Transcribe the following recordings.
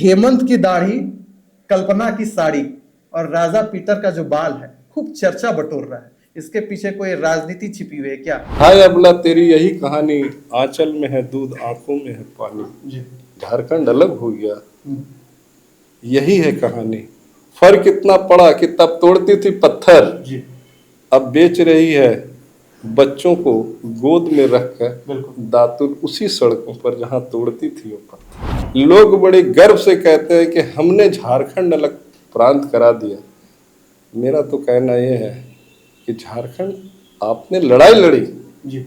हेमंत की दाढ़ी, कल्पना की साड़ी और राजा पीटर का जो बाल है खूब चर्चा बटोर रहा है। इसके पीछे कोई राजनीति छिपी हुई है क्या? हाय अबला, तेरी यही कहानी। आंचल में है दूध, आंखों में है पानी। जी। झारखंड अलग हो गया, यही है कहानी। फर्क इतना पड़ा कि तब तोड़ती थी पत्थर, जी। अब बेच रही है बच्चों को गोद में रखकर दातुन उसी सड़कों पर जहां तोड़ती थी वो पत्थर। लोग बड़े गर्व से कहते हैं कि हमने झारखंड अलग प्रांत करा दिया। मेरा तो कहना यह है कि झारखंड आपने लड़ाई लड़ी जी।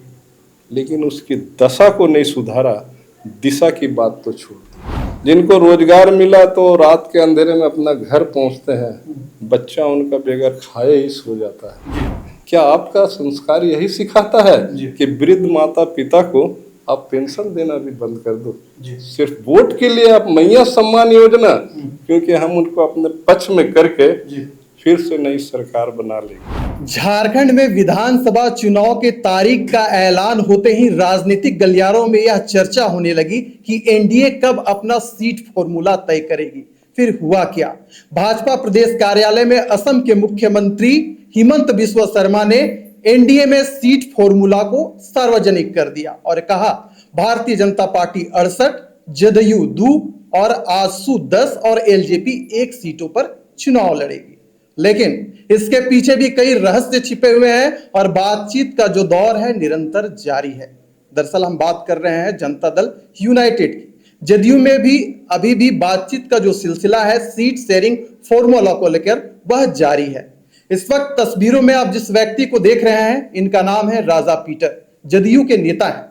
लेकिन उसकी दशा को नहीं सुधारा, दिशा की बात तो छोड़ दी। जिनको रोजगार मिला तो रात के अंधेरे में अपना घर पहुंचते हैं, बच्चा उनका बेगर खाए ही सो जाता है। क्या आपका संस्कार यही सिखाता है कि वृद्ध माता पिता को आप पेंशन देना भी बंद कर दो? सिर्फ वोट के लिए आप मैया सम्मान योजना, क्योंकि हम उनको अपने पक्ष में करके फिर से नई सरकार बना लेंगे। झारखंड में विधानसभा चुनाव के तारीख का ऐलान होते ही राजनीतिक गलियारों में यह चर्चा होने लगी कि एनडीए कब अपना सीट फॉर्मूला तय करेगी। फिर हुआ क्या? भाजपा प्रदेश कार्यालय में असम के मुख्यमंत्री हिमंत बिस्वा शर्मा ने एनडीए में सीट फॉर्मूला को सार्वजनिक कर दिया और कहा भारतीय जनता पार्टी 68, जदयू 2 और आजसू 10 और एलजेपी 1 सीटों पर चुनाव लड़ेगी। लेकिन इसके पीछे भी कई रहस्य छिपे हुए हैं और बातचीत का जो दौर है निरंतर जारी है। दरअसल हम बात कर रहे हैं जनता दल यूनाइटेड की। जदयू में भी अभी भी बातचीत का जो सिलसिला है सीट शेयरिंग फॉर्मूला को लेकर वह जारी है। इस वक्त तस्वीरों में आप जिस व्यक्ति को देख रहे हैं, इनका नाम है राजा पीटर, जदयू के नेता हैं।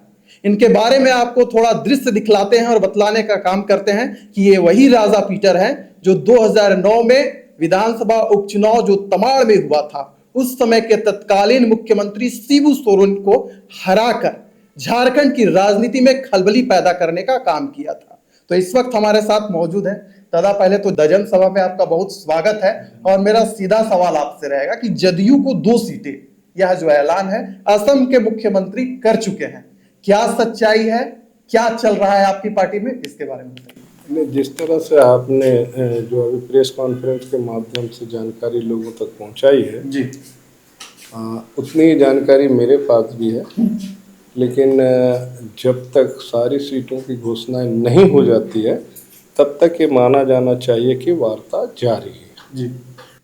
इनके बारे में आपको थोड़ा दृश्य दिखलाते हैं और बतलाने का काम करते हैं कि ये वही राजा पीटर है जो 2009 में विधानसभा उपचुनाव जो तमाड़ में हुआ था, उस समय के तत्कालीन मुख्यमंत्री शिबू सोरेन को हराकर झारखंड की राजनीति में खलबली पैदा करने का काम किया था। तो इस वक्त हमारे साथ मौजूद है दादा। पहले तो दजन सभा में आपका बहुत स्वागत है और मेरा सीधा सवाल आपसे रहेगा कि जदयू को 2 सीटें, यह जो ऐलान है असम के मुख्यमंत्री कर चुके हैं, क्या सच्चाई है? क्या चल रहा है आपकी पार्टी में, इसके बारे में बताइए। जिस तरह से आपने जो अभी प्रेस कॉन्फ्रेंस के माध्यम से जानकारी लोगों तक पहुंचाई है जी, उतनी जानकारी मेरे पास भी है, लेकिन जब तक सारी सीटों की घोषणा नहीं हो जाती है तब तक ये माना जाना चाहिए कि वार्ता जारी है। जी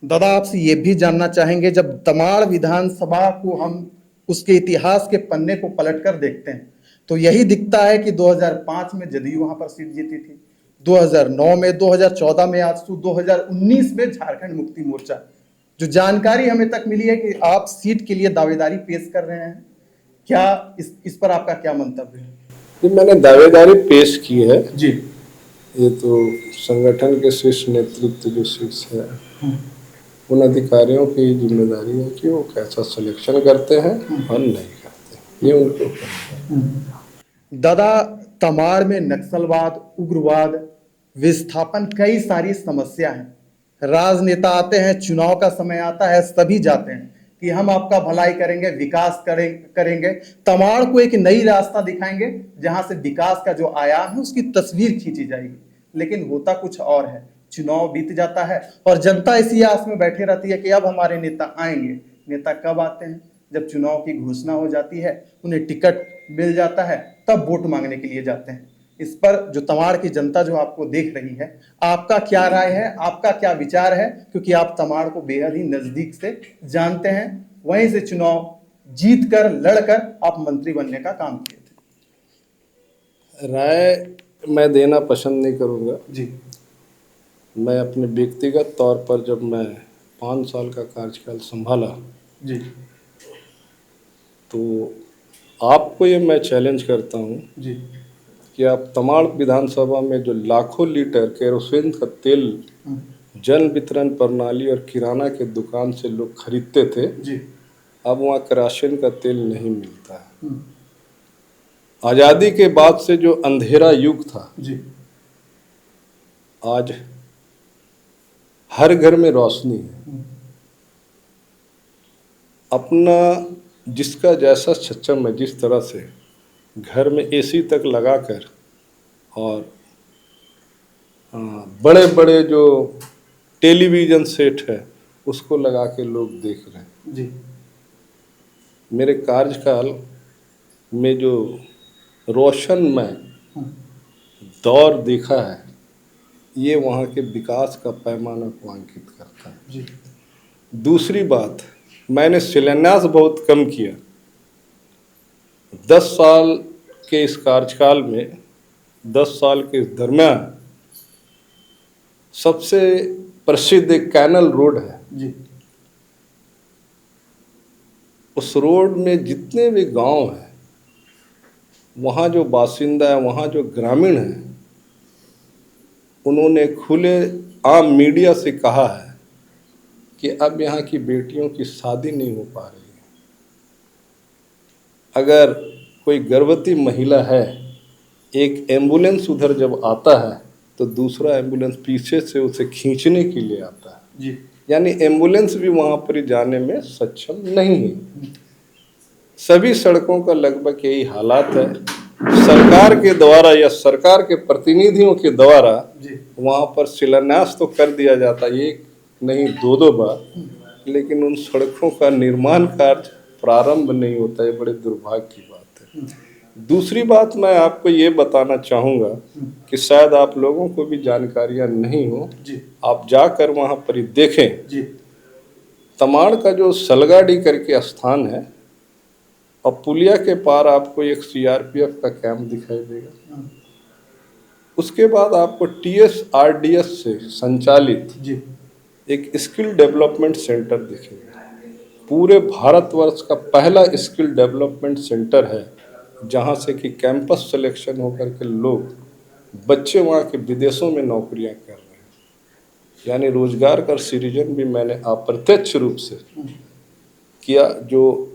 दादा, आपसे ये भी जानना चाहेंगे, जब तमाड़ विधानसभा को हम उसके इतिहास के पन्ने को पलटकर देखते हैं तो यही दिखता है कि 2005 में जदयू वहां पर सीट जीती थी, 2009 में, 2014 में आजसू, 2019 में झारखंड मुक्ति मोर्चा। जो जानकारी हमें तक मिली है कि आप सीट के लिए दावेदारी पेश कर रहे हैं, क्या इस पर आपका क्या मंतव्य है? ये मैंने दावेदारी पेश की है जी। ये तो संगठन के शीर्ष नेतृत्व जो शीर्ष है उन अधिकारियों की जिम्मेदारी है कि वो कैसा सिलेक्शन करते हैं और नहीं करते, ये उनके ऊपर है। दादा, तमाड़ में नक्सलवाद, उग्रवाद, विस्थापन, कई सारी समस्या है। राजनेता आते हैं, चुनाव का समय आता है, सभी जाते हैं कि हम आपका भलाई करेंगे, विकास करेंगे, तमाड़ को एक नई रास्ता दिखाएंगे जहां से विकास का जो आयाम है उसकी तस्वीर खींची जाएगी। लेकिन होता कुछ और है, चुनाव बीत जाता है और जनता इसी आस में बैठी रहती है कि अब हमारे नेता आएंगे। नेता कब आते हैं? जब चुनाव की घोषणा हो जाती है, उन्हें टिकट मिल जाता है, तब वोट मांगने के लिए जाते हैं। इस पर जो तमाड़ की जनता जो आपको देख रही है, आपका क्या राय है, आपका क्या विचार है? क्योंकि आप तमाड़ को बेहद ही नजदीक से जानते हैं, वहीं से चुनाव जीत कर, लड़कर आप मंत्री बनने का काम किए थे। राय मैं देना पसंद नहीं करूँगा जी। मैं अपने व्यक्तिगत तौर पर जब मैं 5 साल का कार्यकाल संभाला जी, तो आपको ये मैं चैलेंज करता हूँ जी, कि आप तमाड़ विधानसभा में जो लाखों लीटर केरोसिन का तेल जन वितरण प्रणाली और किराना के दुकान से लोग खरीदते थे, जी, अब वहाँ केरोसिन का तेल नहीं मिलता है। आज़ादी के बाद से जो अंधेरा युग था, जी, आज हर घर में रोशनी है। अपना जिसका जैसा सक्षम है, जिस तरह से घर में एसी तक लगाकर और बड़े बड़े जो टेलीविज़न सेट है उसको लगा के लोग देख रहे हैं। जी मेरे कार्यकाल में जो रोशनमय दौर देखा है ये वहाँ के विकास का पैमाना को अंकित करता है। जी दूसरी बात, मैंने शिलान्यास बहुत कम किया। 10 साल के इस कार्यकाल में 10 साल के इस दरमियान सबसे प्रसिद्ध एक कैनल रोड है। जी उस रोड में जितने भी गांव हैं वहाँ जो बासिंदा है, वहाँ जो ग्रामीण हैं, उन्होंने खुले आम मीडिया से कहा है कि अब यहाँ की बेटियों की शादी नहीं हो पा रही है। अगर कोई गर्भवती महिला है, एक एम्बुलेंस उधर जब आता है तो दूसरा एम्बुलेंस पीछे से उसे खींचने के लिए आता है। जी यानी एम्बुलेंस भी वहाँ पर जाने में सक्षम नहीं है। सभी सड़कों का लगभग यही हालात है। सरकार के द्वारा या सरकार के प्रतिनिधियों के द्वारा वहाँ पर शिलान्यास तो कर दिया जाता है, एक नहीं दो बार, लेकिन उन सड़कों का निर्माण कार्य प्रारंभ नहीं होता है। बड़े दुर्भाग्य की बात है। दूसरी बात मैं आपको ये बताना चाहूँगा कि शायद आप लोगों को भी जानकारियाँ नहीं हो, आप जाकर वहाँ पर ही देखें। तमाड़ का जो सलगाड़ी करके स्थान है और पुलिया के पार आपको एक सीआरपीएफ का कैंप दिखाई देगा। उसके बाद आपको TSRDS से संचालित एक स्किल डेवलपमेंट सेंटर दिखेगा। पूरे भारतवर्ष का पहला स्किल डेवलपमेंट सेंटर है जहाँ से कि कैंपस सिलेक्शन होकर के लोग बच्चे वहाँ के विदेशों में नौकरियाँ कर रहे हैं। यानी रोजगार का सृजन भी मैंने अप्रत्यक्ष रूप से किया। जो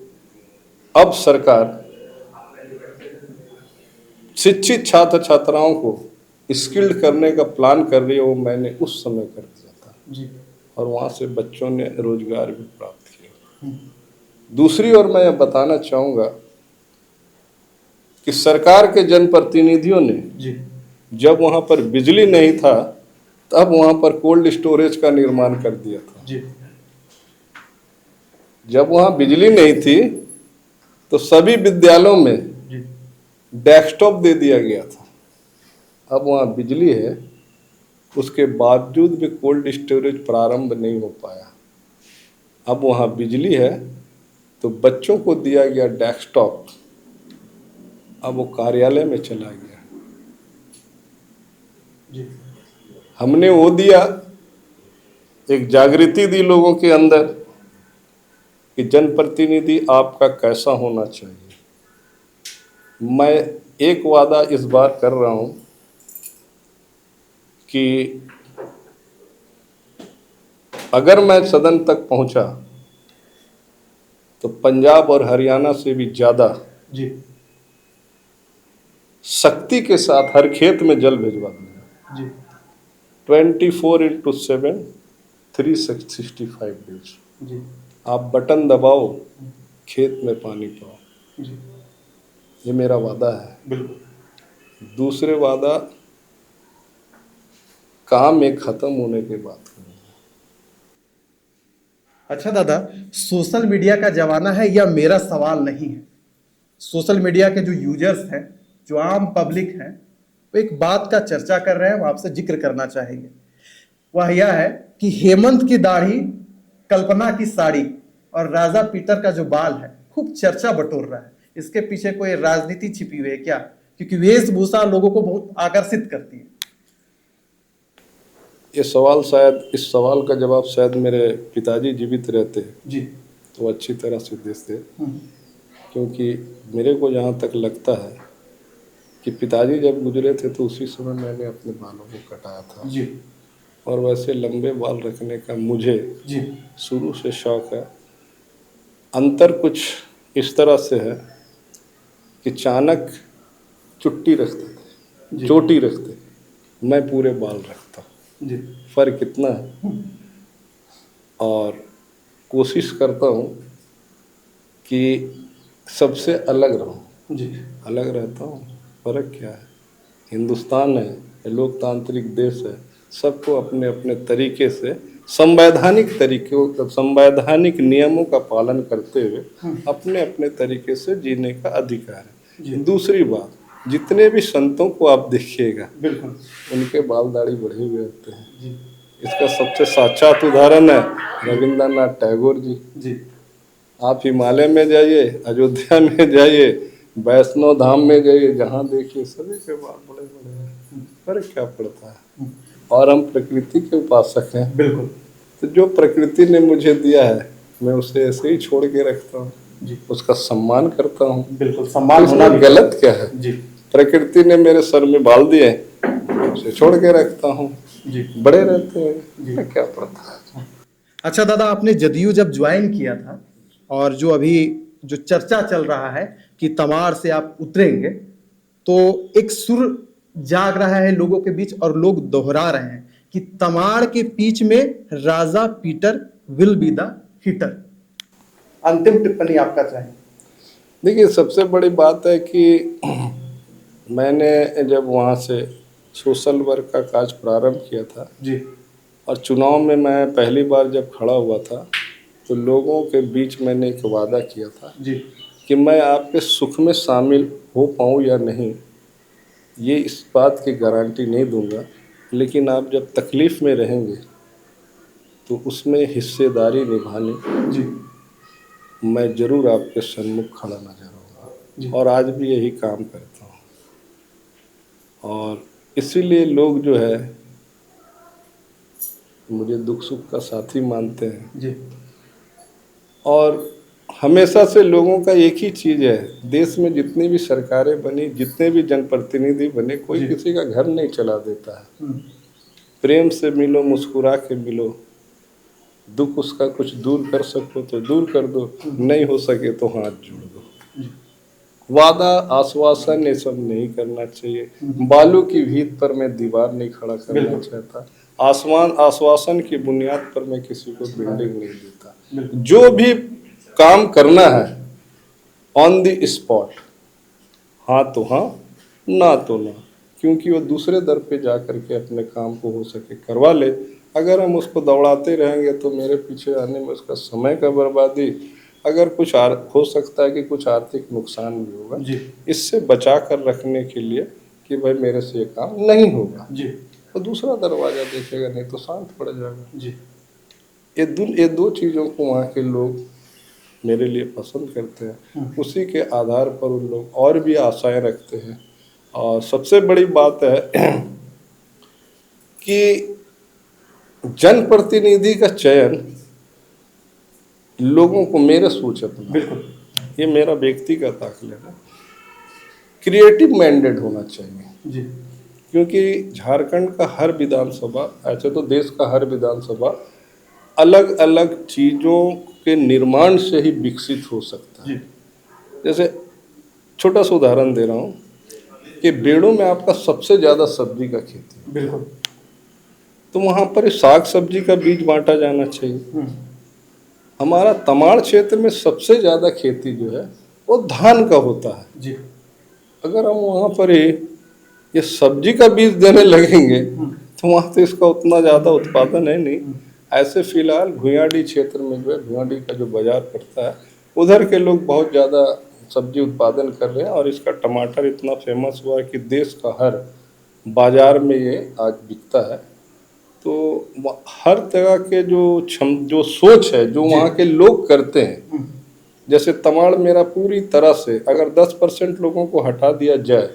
अब सरकार शिक्षित छात्र छात्राओं को स्किल्ड करने का प्लान कर रही है, वो मैंने उस समय कर दिया था और वहाँ से बच्चों ने रोजगार भी प्राप्त किया। दूसरी ओर मैं यह बताना चाहूँगा कि सरकार के जनप्रतिनिधियों ने जब वहाँ पर बिजली नहीं था तब वहाँ पर कोल्ड स्टोरेज का निर्माण कर दिया था। जब वहाँ बिजली नहीं थी तो सभी विद्यालयों में डेस्कटॉप दे दिया गया था। अब वहाँ बिजली है, उसके बावजूद भी कोल्ड स्टोरेज प्रारंभ नहीं हो पाया। अब वहाँ बिजली है तो बच्चों को दिया गया डेस्कटॉप, अब वो कार्यालय में चला गया। हमने वो दिया, एक जागृति दी लोगों के अंदर कि जनप्रतिनिधि आपका कैसा होना चाहिए। मैं एक वादा इस बार कर रहा हूं कि अगर मैं सदन तक पहुंचा तो पंजाब और हरियाणा से भी ज़्यादा शक्ति के साथ हर खेत में जल भिजवा दूंगा। 24/7 365 डेज आप बटन दबाओ, खेत में पानी पाओ। ये मेरा वादा है। दूसरे वादा काम एक खत्म होने के बाद करूंगा। अच्छा दादा, सोशल मीडिया का जमाना है, यह मेरा सवाल नहीं है। सोशल मीडिया के जो यूजर्स हैं, जो आम पब्लिक हैं, वो एक बात का चर्चा कर रहे हैं, हम आपसे जिक्र करना चाहेंगे। वह यह है कि हेमंत की दाढ़ी, कल्पना की साड़ी और राजा पीटर का जो बाल है खूब चर्चा बटोर रहा है। इसके पीछे कोई राजनीति छिपी हुई है क्या? क्योंकि वेशभूषा लोगों को बहुत आकर्षित करती है। ये सवाल शायद, इस सवाल का जवाब शायद मेरे पिताजी जीवित रहते तो अच्छी तरह से देते, क्योंकि मेरे को जहाँ तक लगता है कि पिताजी जब गुजरे थे तो उसी समय मैंने अपने बालों को कटाया था। और वैसे लंबे बाल रखने का मुझे शुरू से शौक है। अंतर कुछ इस तरह से है कि चाणक्य चुट्टी रखते थे, चोटी रखते, मैं पूरे बाल रखता हूँ। फर्क इतना है। और कोशिश करता हूँ कि सबसे अलग रहूँ। अलग रहता हूँ। फर्क क्या है? हिंदुस्तान है, लोकतांत्रिक देश है, सबको अपने अपने तरीके से संवैधानिक नियमों का पालन करते हुए अपने अपने तरीके से जीने का अधिकार है। दूसरी बात, जितने भी संतों को आप देखिएगा बिल्कुल उनके बाल दाढ़ी बढ़े हुए होते हैं। इसका सबसे साक्षात उदाहरण है रविंद्रनाथ टैगोर जी। आप हिमालय में जाइए, अयोध्या में जाइए, वैष्णो धाम में जाइए, जहाँ देखिए सभी के बाल बड़े बड़े हैं। फर्क क्या पड़ता है? और हम प्रकृति के उपासक हैं। बिल्कुल। तो जो प्रकृति ने मुझे दिया है मैं उसे ऐसे ही छोड़ के रखता हूँ, उसका सम्मान करता हूँ। बिल्कुल, सम्मान तो होना इसमें गलत क्या है? जी। प्रकृति ने मेरे सर में बाल दिए, उसे छोड़ के रखता हूँ, बड़े रहते हैं, क्या पड़ता है। अच्छा दादा, आपने जदयू जब ज्वाइन किया था और जो अभी जो चर्चा चल रहा है कि तमाड़ से आप उतरेंगे, तो एक सुर जाग रहा है लोगों के बीच और लोग दोहरा रहे हैं कि तमाड़ के बीच में Raja Peter will be the hitter. अंतिम टिप्पणी आपका चाहिए। देखिए, सबसे बड़ी बात है कि मैंने जब वहाँ से सोशल वर्क का काज प्रारंभ किया था जी, और चुनाव में मैं पहली बार जब खड़ा हुआ था तो लोगों के बीच मैंने एक वादा किया था जी, कि मैं आपके सुख में शामिल हो पाऊँ या नहीं, ये इस बात की गारंटी नहीं दूंगा, लेकिन आप जब तकलीफ़ में रहेंगे तो उसमें हिस्सेदारी निभाने जी, मैं ज़रूर आपके सन्मुख खड़ा नजर आऊँगा और आज भी यही काम करता हूँ। और इसीलिए लोग जो है मुझे दुख सुख का साथी मानते हैं जी, और हमेशा से लोगों का एक ही चीज़ है, देश में जितनी भी सरकारें बनी, जितने भी जनप्रतिनिधि बने, कोई किसी का घर नहीं चला देता है। प्रेम से मिलो, मुस्कुरा के मिलो, दुख उसका कुछ दूर कर सको तो दूर कर दो, नहीं हो सके तो हाथ जोड़ दो। वादा, आश्वासन ये सब नहीं करना चाहिए। बालू की भीत पर मैं दीवार नहीं खड़ा करना चाहता। आश्वासन की बुनियाद पर मैं किसी को बिल्डिंग नहीं देता। जो भी काम करना है ऑन द स्पॉट, हाँ तो हाँ, ना तो ना, क्योंकि वो दूसरे दर पे जा करके अपने काम को हो सके करवा ले। अगर हम उसको दौड़ाते रहेंगे तो मेरे पीछे आने में उसका समय का बर्बादी, अगर कुछ हो सकता है कि कुछ आर्थिक नुकसान भी होगा। इससे बचा कर रखने के लिए कि भाई मेरे से ये काम नहीं होगा तो दूसरा दरवाजा देखेगा, नहीं तो शांत पड़ जाएगा। ये दो चीज़ों को वहाँ के लोग मेरे लिए पसंद करते हैं। उसी के आधार पर उन लोग और भी आशाएं रखते हैं। और सबसे बड़ी बात है कि जनप्रतिनिधि का चयन लोगों को, मेरे सूचक बिल्कुल, ये मेरा व्यक्तिगत आकलन है, क्रिएटिव माइंडेड होना चाहिए। क्योंकि झारखंड का हर विधानसभा, ऐसे तो देश का हर विधानसभा अलग अलग चीज़ों के निर्माण से ही विकसित हो सकता है। जैसे छोटा सा उदाहरण दे रहा हूँ कि बेड़ों में आपका सबसे ज़्यादा सब्जी का खेती है, बिल्कुल, तो वहाँ पर साग सब्जी का बीज बांटा जाना चाहिए। हमारा तमाड़ क्षेत्र में सबसे ज़्यादा खेती जो है वो धान का होता है। अगर हम वहाँ पर ही ये सब्जी का बीज देने लगेंगे तो वहाँ तो इसका उतना ज़्यादा उत्पादन है नहीं। ऐसे फिलहाल भुयाडी क्षेत्र में जो है, भुयाडी का जो बाजार पड़ता है, उधर के लोग बहुत ज़्यादा सब्जी उत्पादन कर रहे हैं और इसका टमाटर इतना फेमस हुआ है कि देश का हर बाजार में ये आज बिकता है। तो हर तरह के जो सोच है जो वहाँ के लोग करते हैं, जैसे तमाड़ मेरा पूरी तरह से अगर 10% लोगों को हटा दिया जाए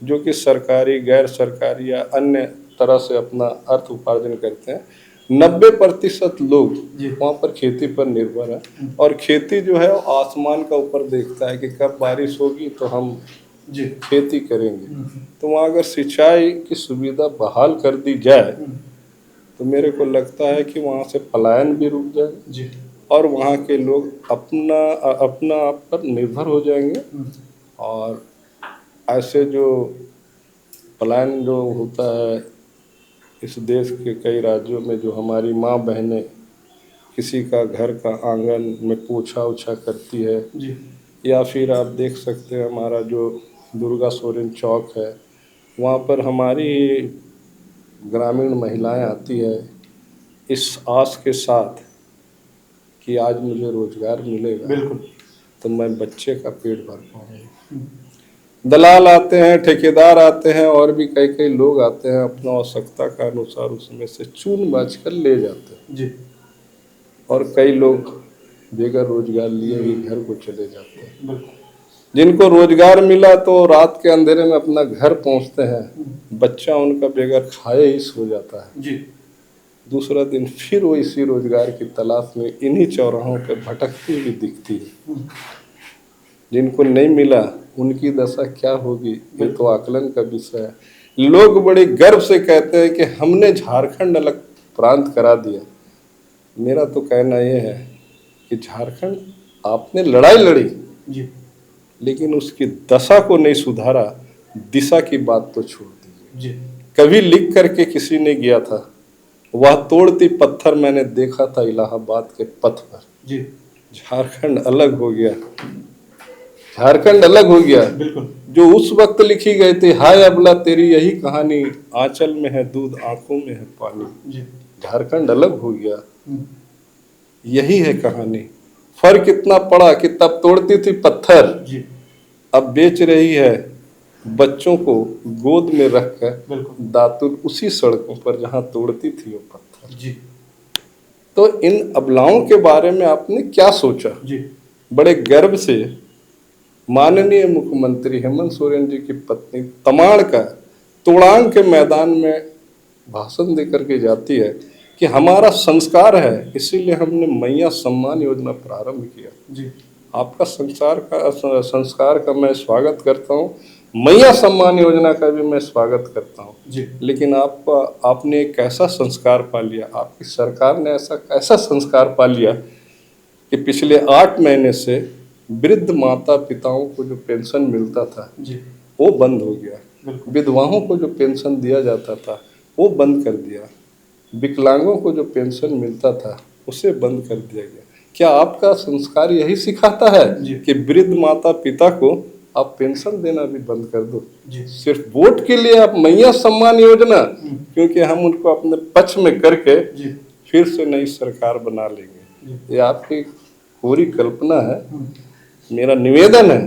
जो कि सरकारी, गैर सरकारी या अन्य तरह से अपना अर्थ उपार्जन करते हैं, 90% लोग वहाँ पर खेती पर निर्भर है। और खेती जो है आसमान का ऊपर देखता है कि कब बारिश होगी तो हम खेती करेंगे। तो वहाँ अगर सिंचाई की सुविधा बहाल कर दी जाए तो मेरे को लगता है कि वहाँ से पलायन भी रुक जाए और वहाँ के लोग अपना आप पर निर्भर हो जाएंगे। और ऐसे जो पलायन जो होता है इस देश के कई राज्यों में, जो हमारी माँ बहनें किसी का घर का आंगन में पोछा उछा करती है, या फिर आप देख सकते हैं हमारा जो दुर्गा सोरेन चौक है, वहाँ पर हमारी ग्रामीण महिलाएं आती है इस आस के साथ कि आज मुझे रोजगार मिलेगा, बिल्कुल। तो मैं बच्चे का पेट भर पाऊंगी। दलाल आते हैं, ठेकेदार आते हैं और भी कई कई लोग आते हैं, अपना आवश्यकता का अनुसार उसमें से चुन बाच कर ले जाते हैं जी। और कई लोग बेगर रोजगार लिए ही घर को चले जाते हैं। बिल्कुल। जिनको रोजगार मिला तो रात के अंधेरे में अपना घर पहुंचते हैं, बच्चा उनका बेगर खाए ही सो जाता है। जी। दूसरा दिन फिर वो इसी रोजगार की तलाश में इन्हीं चौराहों पे भटकती हुई दिखती है। जिनको नहीं मिला उनकी दशा क्या होगी, ये तो आकलन का विषय है। लोग बड़े गर्व से कहते हैं कि हमने झारखंड अलग प्रांत करा दिया। मेरा तो कहना यह है कि झारखंड आपने लड़ाई लड़ी जी। लेकिन उसकी दशा को नहीं सुधारा, दिशा की बात तो छोड़ दीजिए। जी। कभी लिख करके किसी ने गया था, वह तोड़ती पत्थर मैंने देखा था इलाहाबाद के पथ पर। जी। झारखंड अलग हो गया, झारखंड अलग हो गया। बिल्कुल। जो उस वक्त लिखी गई थी, हाय अबला तेरी यही कहानी, आंचल में है दूध आंखों में है पानी। जी। झारखंड अलग हो गया, यही है कहानी। फर्क इतना पड़ा कि तब तोड़ती थी पत्थर, जी। अब बेच रही है बच्चों को गोद में रखकर दातुन उसी सड़कों पर जहां तोड़ती थी वो पत्थर। जी। तो इन अबलाओं के बारे में आपने क्या सोचा? जी। बड़े गर्व से माननीय मुख्यमंत्री हेमंत सोरेन जी की पत्नी तमाड़ का तोड़ांग के मैदान में भाषण देकर के जाती है कि हमारा संस्कार है, इसीलिए हमने मैया सम्मान योजना प्रारंभ किया। जी। आपका संस्कार का मैं स्वागत करता हूँ, मैया सम्मान योजना का भी मैं स्वागत करता हूँ। जी। लेकिन आपने एक ऐसा संस्कार पा लिया, आपकी सरकार ने ऐसा संस्कार पा लिया कि पिछले 8 महीने से वृद्ध माता पिताओं को जो पेंशन मिलता था जी। वो बंद हो गया। विधवाओं को जो पेंशन दिया जाता था वो बंद कर दिया। विकलांगों को जो पेंशन मिलता था उसे बंद कर दिया गया। क्या आपका संस्कार यही सिखाता है कि वृद्ध माता पिता को आप पेंशन देना भी बंद कर दो? सिर्फ वोट के लिए आप मैया सम्मान योजना, क्योंकि हम उनको अपने पक्ष में करके फिर से नई सरकार बना लेंगे, ये आपकी पूरी कल्पना है। मेरा निवेदन है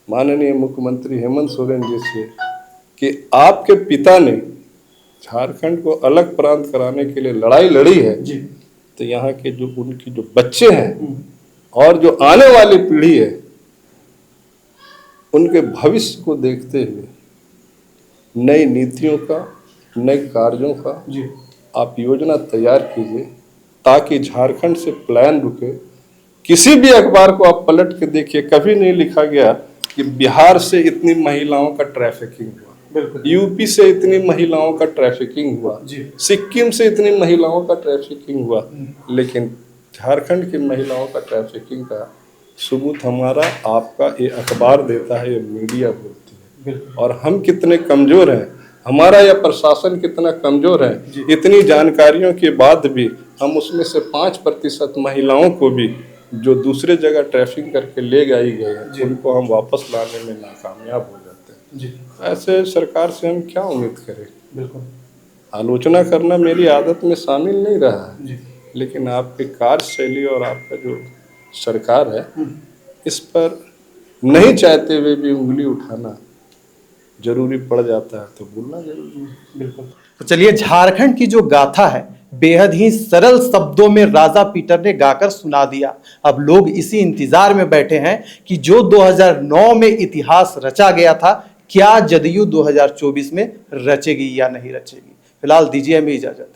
माननीय मुख्यमंत्री हेमंत सोरेन जी से कि आपके पिता ने झारखंड को अलग प्रांत कराने के लिए लड़ाई लड़ी है, तो यहाँ के जो उनकी जो बच्चे हैं और जो आने वाली पीढ़ी है उनके भविष्य को देखते हुए नई नीतियों का, नए कार्यों का आप योजना तैयार कीजिए ताकि झारखंड से पलायन रुके। किसी भी अखबार को आप पलट के देखिए, कभी नहीं लिखा गया कि बिहार से इतनी महिलाओं का ट्रैफिकिंग हुआ, यूपी से इतनी महिलाओं का ट्रैफिकिंग हुआ, सिक्किम से इतनी महिलाओं का ट्रैफिकिंग हुआ, लेकिन झारखंड की महिलाओं का ट्रैफिकिंग का सबूत हमारा आपका ये अखबार देता है, ये मीडिया बोलती है। और हम कितने कमजोर हैं, हमारा यह प्रशासन कितना कमजोर है, इतनी जानकारियों के बाद भी हम उसमें से 5% महिलाओं को भी जो दूसरे जगह ट्रैफिकिंग करके ले गई गए हैं उनको हम वापस लाने में नाकामयाब हो जाते हैं। ऐसे सरकार से हम क्या उम्मीद करें? बिल्कुल आलोचना करना मेरी आदत में शामिल नहीं रहा है, लेकिन आपकी कार्यशैली और आपका जो सरकार है इस पर नहीं चाहते हुए भी उंगली उठाना जरूरी पड़ जाता है, तो बोलना जरूरी है। बिल्कुल। तो चलिए, झारखंड की जो गाथा है बेहद ही सरल शब्दों में राजा पीटर ने गाकर सुना दिया। अब लोग इसी इंतजार में बैठे हैं कि जो 2009 में इतिहास रचा गया था, क्या जदयू 2024 में रचेगी या नहीं रचेगी। फिलहाल दीजिए हमें इजाजत।